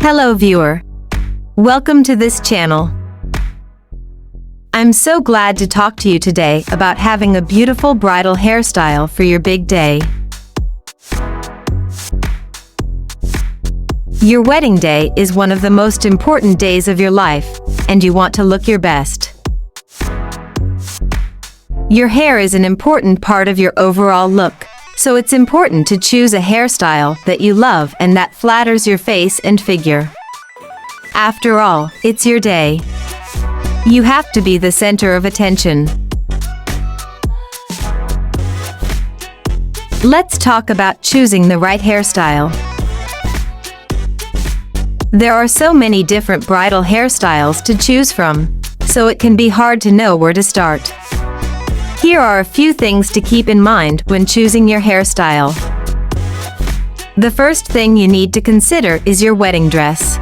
Hello viewer. Welcome to this channel. I'm so glad to talk to you today about having a beautiful bridal hairstyle for your big day. Your wedding day is one of the most important days of your life, and you want to look your best. Your hair is an important part of your overall look, so it's important to choose a hairstyle that you love and that flatters your face and figure. After all, it's your day. You have to be the center of attention. Let's talk about choosing the right hairstyle. There are so many different bridal hairstyles to choose from, so it can be hard to know where to start. Here are a few things to keep in mind when choosing your hairstyle. The first thing you need to consider is your wedding dress.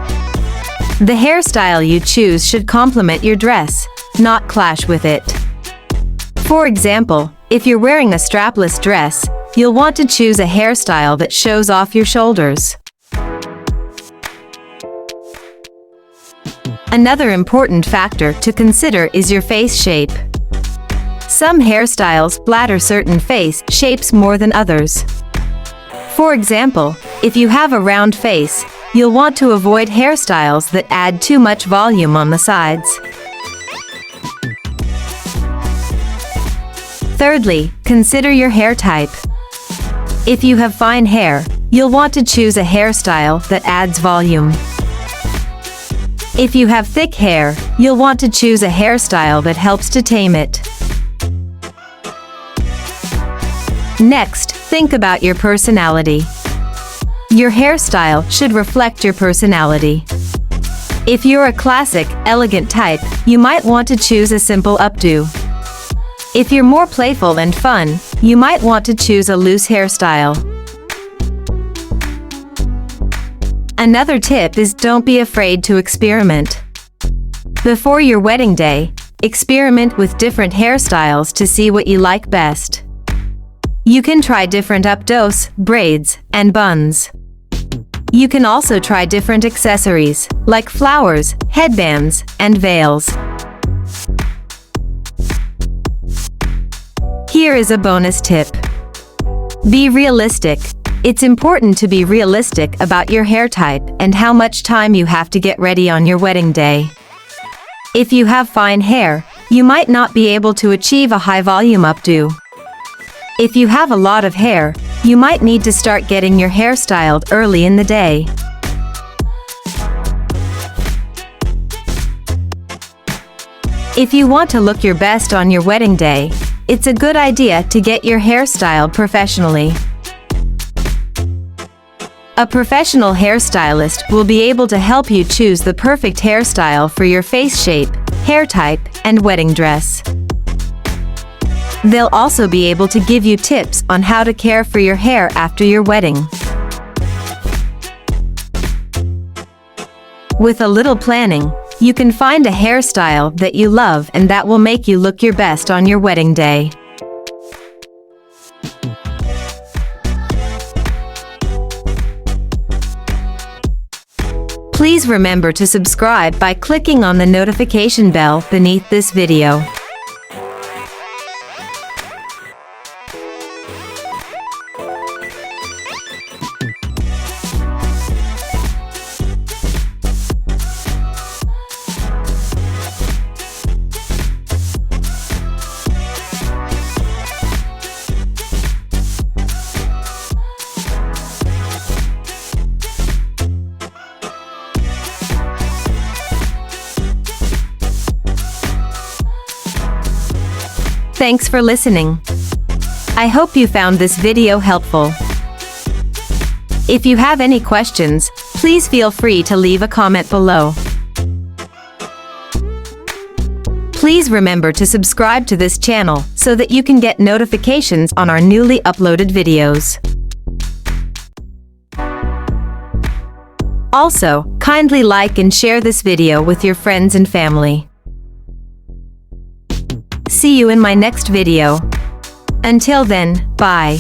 The hairstyle you choose should complement your dress, not clash with it. For example, if you're wearing a strapless dress, you'll want to choose a hairstyle that shows off your shoulders. Another important factor to consider is your face shape. Some hairstyles flatter certain face shapes more than others. For example, if you have a round face, you'll want to avoid hairstyles that add too much volume on the sides. Thirdly, consider your hair type. If you have fine hair, you'll want to choose a hairstyle that adds volume. If you have thick hair, you'll want to choose a hairstyle that helps to tame it. Next, think about your personality. Your hairstyle should reflect your personality. If you're a classic, elegant type, you might want to choose a simple updo. If you're more playful and fun, you might want to choose a loose hairstyle. Another tip is don't be afraid to experiment. Before your wedding day, experiment with different hairstyles to see what you like best. You can try different updos, braids, and buns. You can also try different accessories, like flowers, headbands, and veils. Here is a bonus tip. Be realistic. It's important to be realistic about your hair type and how much time you have to get ready on your wedding day. If you have fine hair, you might not be able to achieve a high-volume updo. If you have a lot of hair, you might need to start getting your hair styled early in the day. If you want to look your best on your wedding day, it's a good idea to get your hair styled professionally. A professional hairstylist will be able to help you choose the perfect hairstyle for your face shape, hair type, and wedding dress. They'll also be able to give you tips on how to care for your hair after your wedding. With a little planning, you can find a hairstyle that you love and that will make you look your best on your wedding day. Please remember to subscribe by clicking on the notification bell beneath this video. Thanks for listening. I hope you found this video helpful. If you have any questions, please feel free to leave a comment below. Please remember to subscribe to this channel so that you can get notifications on our newly uploaded videos. Also, kindly like and share this video with your friends and family. See you in my next video. Until then, bye.